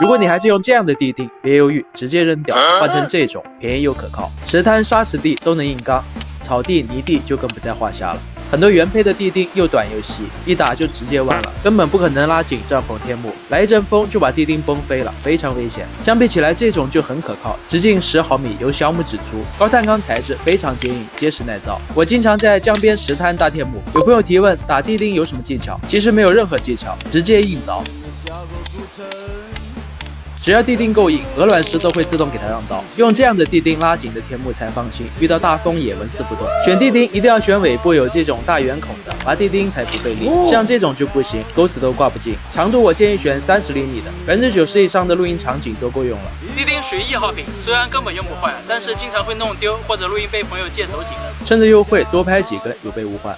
如果你还是用这样的地钉，别犹豫，直接扔掉，换成这种便宜又可靠，石滩、沙石地都能硬刚，草地、泥地就更不在话下了。很多原配的地钉又短又细，一打就直接弯了，根本不可能拉紧帐篷天幕，来一阵风就把地钉崩飞了，非常危险。相比起来，这种就很可靠，直径10毫米，有小拇指粗，高碳钢材质，非常坚硬，结实耐造。我经常在江边石滩搭天幕，有朋友提问打地钉有什么技巧？其实没有任何技巧，直接硬凿。只要地钉够硬，鹅卵石都会自动给它让道。用这样的地钉拉紧的天幕才放心，遇到大风也纹丝不动。选地钉一定要选尾部有这种大圆孔的，拔地钉才不费力。像这种就不行，钩子都挂不进。长度我建议选30厘米的，90%以上的露营场景都够用了。地钉属于易耗品，虽然根本用不坏，但是经常会弄丢或者露营被朋友借走几根。趁着优惠多拍几根，有备无患。